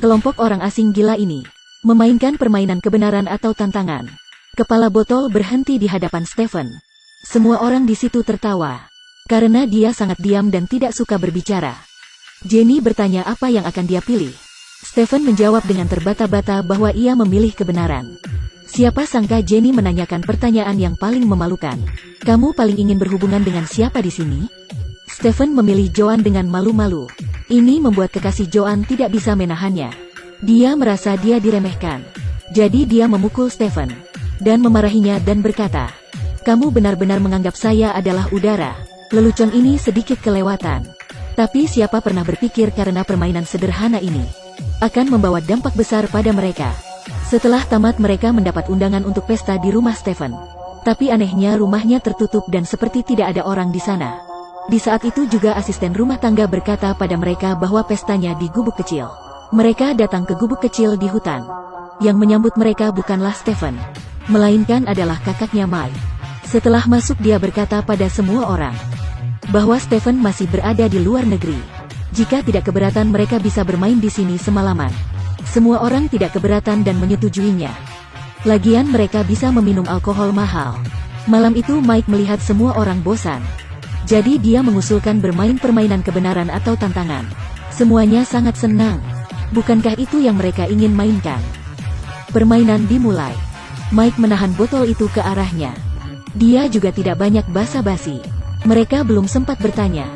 Kelompok orang asing gila ini memainkan permainan kebenaran atau tantangan. Kepala botol berhenti di hadapan Stephen. Semua orang di situ tertawa, karena dia sangat diam dan tidak suka berbicara. Jenny bertanya apa yang akan dia pilih. Stephen menjawab dengan terbata-bata bahwa ia memilih kebenaran. Siapa sangka Jenny menanyakan pertanyaan yang paling memalukan. Kamu paling ingin berhubungan dengan siapa di sini? Stephen memilih Joan dengan malu-malu. Ini membuat kekasih Joan tidak bisa menahannya. Dia merasa dia diremehkan. Jadi dia memukul Stephen dan memarahinya dan berkata, "Kamu benar-benar menganggap saya adalah udara." Lelucon ini sedikit kelewatan. Tapi siapa pernah berpikir karena permainan sederhana ini akan membawa dampak besar pada mereka. Setelah tamat mereka mendapat undangan untuk pesta di rumah Stephen. Tapi anehnya rumahnya tertutup dan seperti tidak ada orang di sana. Di saat itu juga asisten rumah tangga berkata pada mereka bahwa pestanya di gubuk kecil. Mereka datang ke gubuk kecil di hutan. Yang menyambut mereka bukanlah Stephen, melainkan adalah kakaknya Mike. Setelah masuk dia berkata pada semua orang bahwa Stephen masih berada di luar negeri. Jika tidak keberatan mereka bisa bermain di sini semalaman. Semua orang tidak keberatan dan menyetujuinya. Lagian mereka bisa meminum alkohol mahal. Malam itu Mike melihat semua orang bosan. Jadi dia mengusulkan bermain permainan kebenaran atau tantangan. Semuanya sangat senang. Bukankah itu yang mereka ingin mainkan? Permainan dimulai. Mike menahan botol itu ke arahnya. Dia juga tidak banyak basa-basi. Mereka belum sempat bertanya.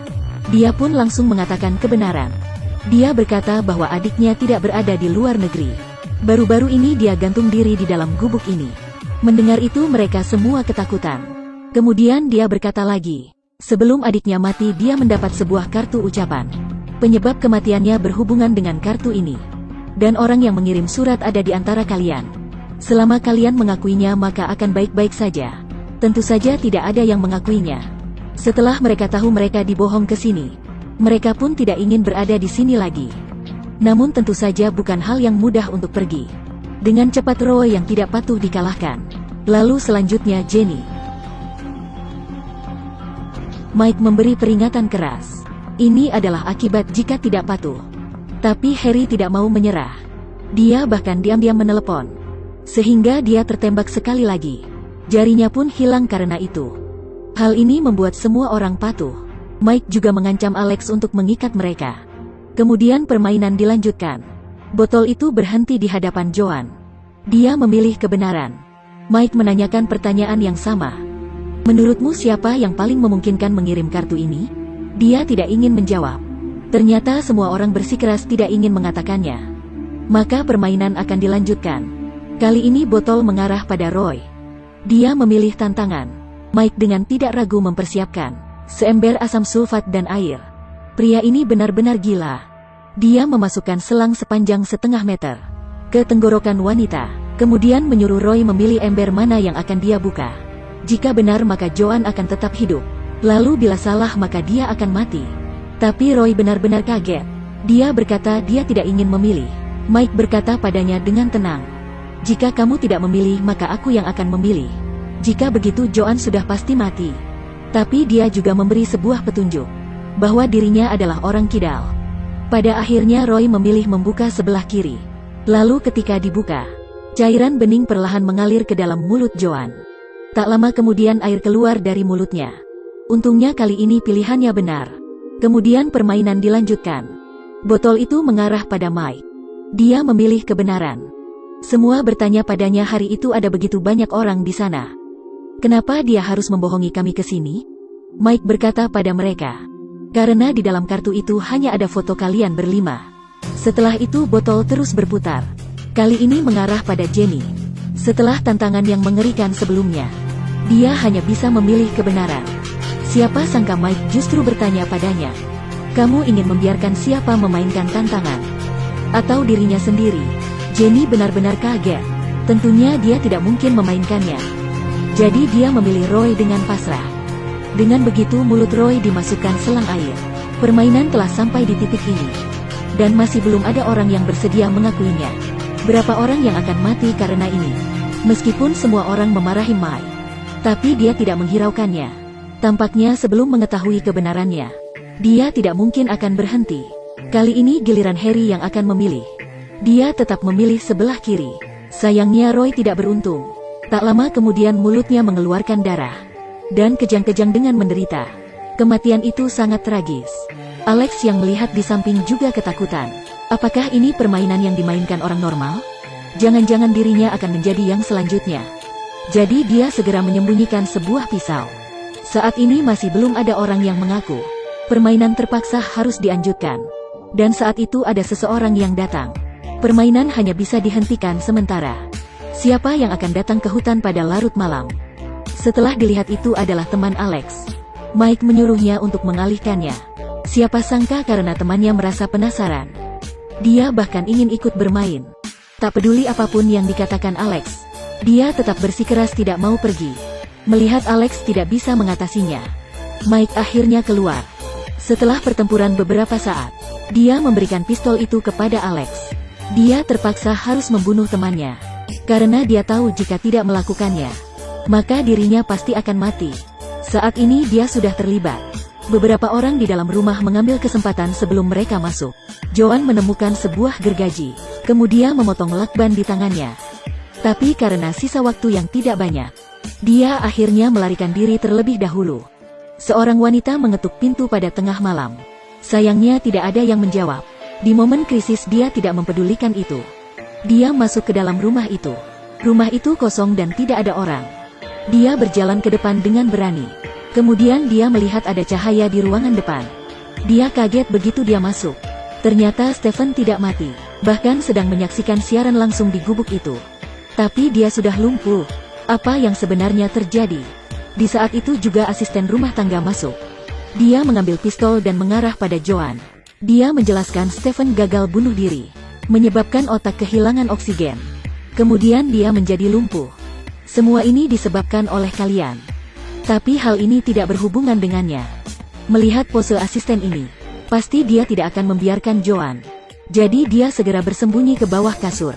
Dia pun langsung mengatakan kebenaran. Dia berkata bahwa adiknya tidak berada di luar negeri. Baru-baru ini dia gantung diri di dalam gubuk ini. Mendengar itu mereka semua ketakutan. Kemudian dia berkata lagi, sebelum adiknya mati dia mendapat sebuah kartu ucapan. Penyebab kematiannya berhubungan dengan kartu ini. Dan orang yang mengirim surat ada di antara kalian. Selama kalian mengakuinya maka akan baik-baik saja. Tentu saja tidak ada yang mengakuinya. Setelah mereka tahu mereka dibohong ke sini, mereka pun tidak ingin berada di sini lagi. Namun tentu saja bukan hal yang mudah untuk pergi. Dengan cepat Roy yang tidak patuh dikalahkan. Lalu selanjutnya Jenny. Mike memberi peringatan keras. Ini adalah akibat jika tidak patuh. Tapi Harry tidak mau menyerah. Dia bahkan diam-diam menelepon. Sehingga dia tertembak sekali lagi. Jarinya pun hilang karena itu. Hal ini membuat semua orang patuh. Mike juga mengancam Alex untuk mengikat mereka. Kemudian permainan dilanjutkan. Botol itu berhenti di hadapan Joan. Dia memilih kebenaran. Mike menanyakan pertanyaan yang sama. Menurutmu siapa yang paling memungkinkan mengirim kartu ini? Dia tidak ingin menjawab. Ternyata semua orang bersikeras tidak ingin mengatakannya. Maka permainan akan dilanjutkan. Kali ini botol mengarah pada Roy. Dia memilih tantangan. Mike dengan tidak ragu mempersiapkan seember asam sulfat dan air. Pria ini benar-benar gila. Dia memasukkan selang sepanjang 1/2 meter ke tenggorokan wanita. Kemudian menyuruh Roy memilih ember mana yang akan dia buka. Jika benar maka Joan akan tetap hidup. Lalu bila salah maka dia akan mati. Tapi Roy benar-benar kaget. Dia berkata dia tidak ingin memilih. Mike berkata padanya dengan tenang. Jika kamu tidak memilih maka aku yang akan memilih. Jika begitu Joan sudah pasti mati. Tapi dia juga memberi sebuah petunjuk. Bahwa dirinya adalah orang kidal. Pada akhirnya Roy memilih membuka sebelah kiri. Lalu ketika dibuka, cairan bening perlahan mengalir ke dalam mulut Joan. Tak lama kemudian air keluar dari mulutnya. Untungnya kali ini pilihannya benar. Kemudian permainan dilanjutkan. Botol itu mengarah pada Mike. Dia memilih kebenaran. Semua bertanya padanya hari itu ada begitu banyak orang di sana. Kenapa dia harus membohongi kami ke sini? Mike berkata pada mereka. Karena di dalam kartu itu hanya ada foto kalian berlima. Setelah itu botol terus berputar. Kali ini mengarah pada Jenny. Setelah tantangan yang mengerikan sebelumnya, dia hanya bisa memilih kebenaran. Siapa sangka Mike justru bertanya padanya. Kamu ingin membiarkan siapa memainkan tantangan? Atau dirinya sendiri? Jenny benar-benar kaget. Tentunya dia tidak mungkin memainkannya. Jadi dia memilih Roy dengan pasrah. Dengan begitu mulut Roy dimasukkan selang air. Permainan telah sampai di titik ini. Dan masih belum ada orang yang bersedia mengakuinya. Berapa orang yang akan mati karena ini? Meskipun semua orang memarahi Mike, tapi dia tidak menghiraukannya. Tampaknya sebelum mengetahui kebenarannya, dia tidak mungkin akan berhenti. Kali ini giliran Harry yang akan memilih. Dia tetap memilih sebelah kiri. Sayangnya Roy tidak beruntung. Tak lama kemudian mulutnya mengeluarkan darah. Dan kejang-kejang dengan menderita. Kematian itu sangat tragis. Alex yang melihat di samping juga ketakutan. Apakah ini permainan yang dimainkan orang normal? Jangan-jangan dirinya akan menjadi yang selanjutnya. Jadi dia segera menyembunyikan sebuah pisau. Saat ini masih belum ada orang yang mengaku. Permainan terpaksa harus dilanjutkan. Dan saat itu ada seseorang yang datang. Permainan hanya bisa dihentikan sementara. Siapa yang akan datang ke hutan pada larut malam? Setelah dilihat itu adalah teman Alex. Mike menyuruhnya untuk mengalihkannya. Siapa sangka karena temannya merasa penasaran. Dia bahkan ingin ikut bermain. Tak peduli apapun yang dikatakan Alex. Dia tetap bersikeras tidak mau pergi. Melihat Alex tidak bisa mengatasinya, Mike akhirnya keluar. Setelah pertempuran beberapa saat, dia memberikan pistol itu kepada Alex. Dia terpaksa harus membunuh temannya. Karena dia tahu jika tidak melakukannya, maka dirinya pasti akan mati. Saat ini dia sudah terlibat. Beberapa orang di dalam rumah mengambil kesempatan sebelum mereka masuk. Joan menemukan sebuah gergaji, kemudian memotong lakban di tangannya. Tapi karena sisa waktu yang tidak banyak, dia akhirnya melarikan diri terlebih dahulu. Seorang wanita mengetuk pintu pada tengah malam. Sayangnya tidak ada yang menjawab. Di momen krisis dia tidak mempedulikan itu. Dia masuk ke dalam rumah itu. Rumah itu kosong dan tidak ada orang. Dia berjalan ke depan dengan berani. Kemudian dia melihat ada cahaya di ruangan depan. Dia kaget begitu dia masuk. Ternyata Stephen tidak mati, bahkan sedang menyaksikan siaran langsung di gubuk itu. Tapi dia sudah lumpuh. Apa yang sebenarnya terjadi? Di saat itu juga asisten rumah tangga masuk. Dia mengambil pistol dan mengarah pada Joan. Dia menjelaskan Stephen gagal bunuh diri, menyebabkan otak kehilangan oksigen. Kemudian dia menjadi lumpuh. Semua ini disebabkan oleh kalian. Tapi hal ini tidak berhubungan dengannya. Melihat pose asisten ini, pasti dia tidak akan membiarkan Joan. Jadi dia segera bersembunyi ke bawah kasur.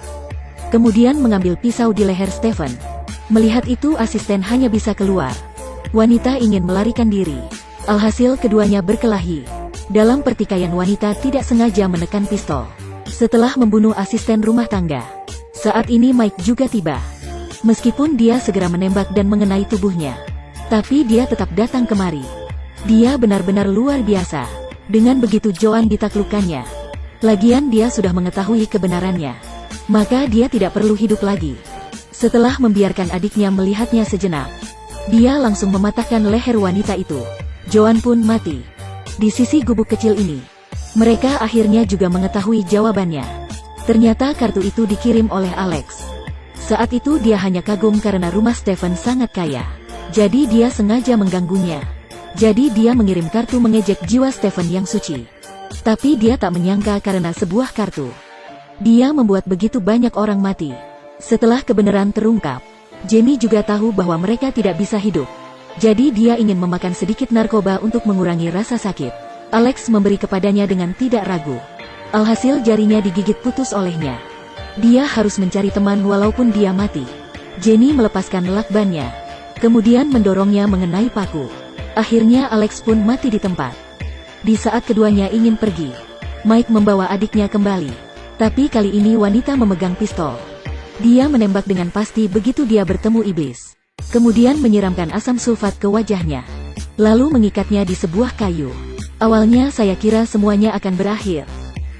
Kemudian mengambil pisau di leher Stephen. Melihat itu asisten hanya bisa keluar. Wanita ingin melarikan diri. Alhasil keduanya berkelahi. Dalam pertikaian wanita tidak sengaja menekan pistol. Setelah membunuh asisten rumah tangga. Saat ini Mike juga tiba. Meskipun dia segera menembak dan mengenai tubuhnya, tapi dia tetap datang kemari. Dia benar-benar luar biasa. Dengan begitu Joan ditaklukkannya. Lagian dia sudah mengetahui kebenarannya. Maka dia tidak perlu hidup lagi. Setelah membiarkan adiknya melihatnya sejenak, dia langsung mematahkan leher wanita itu. Joan pun mati. Di sisi gubuk kecil ini, mereka akhirnya juga mengetahui jawabannya. Ternyata kartu itu dikirim oleh Alex. Saat itu dia hanya kagum karena rumah Stephen sangat kaya. Jadi dia sengaja mengganggunya. Jadi dia mengirim kartu mengejek jiwa Stephen yang suci. Tapi dia tak menyangka karena sebuah kartu, dia membuat begitu banyak orang mati. Setelah kebenaran terungkap, Jamie juga tahu bahwa mereka tidak bisa hidup. Jadi dia ingin memakan sedikit narkoba untuk mengurangi rasa sakit. Alex memberi kepadanya dengan tidak ragu. Alhasil jarinya digigit putus olehnya. Dia harus mencari teman walaupun dia mati. Jenny melepaskan lakbannya, kemudian mendorongnya mengenai paku. Akhirnya Alex pun mati di tempat. Di saat keduanya ingin pergi, Mike membawa adiknya kembali. Tapi kali ini wanita memegang pistol. Dia menembak dengan pasti begitu dia bertemu iblis. Kemudian menyiramkan asam sulfat ke wajahnya. Lalu mengikatnya di sebuah kayu. Awalnya saya kira semuanya akan berakhir.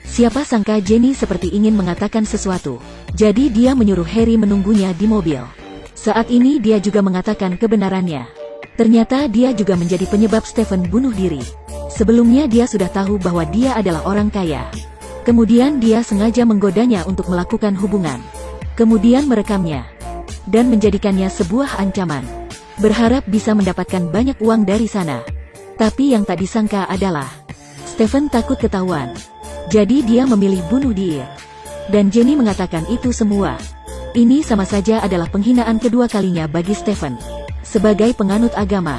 Siapa sangka Jenny seperti ingin mengatakan sesuatu. Jadi dia menyuruh Harry menunggunya di mobil. Saat ini dia juga mengatakan kebenarannya. Ternyata dia juga menjadi penyebab Stephen bunuh diri. Sebelumnya dia sudah tahu bahwa dia adalah orang kaya. Kemudian dia sengaja menggodanya untuk melakukan hubungan. Kemudian merekamnya. Dan menjadikannya sebuah ancaman. Berharap bisa mendapatkan banyak uang dari sana. Tapi yang tak disangka adalah Stephen takut ketahuan. Jadi dia memilih bunuh diri. Dan Jenny mengatakan itu semua. Ini sama saja adalah penghinaan kedua kalinya bagi Stephen. Sebagai penganut agama,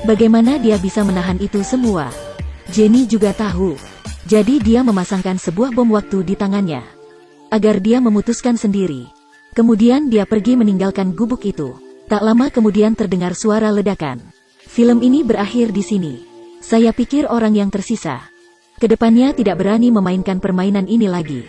bagaimana dia bisa menahan itu semua? Jenny juga tahu. Jadi dia memasangkan sebuah bom waktu di tangannya, agar dia memutuskan sendiri. Kemudian dia pergi meninggalkan gubuk itu. Tak lama kemudian terdengar suara ledakan. Film ini berakhir di sini. Saya pikir orang yang tersisa kedepannya tidak berani memainkan permainan ini lagi.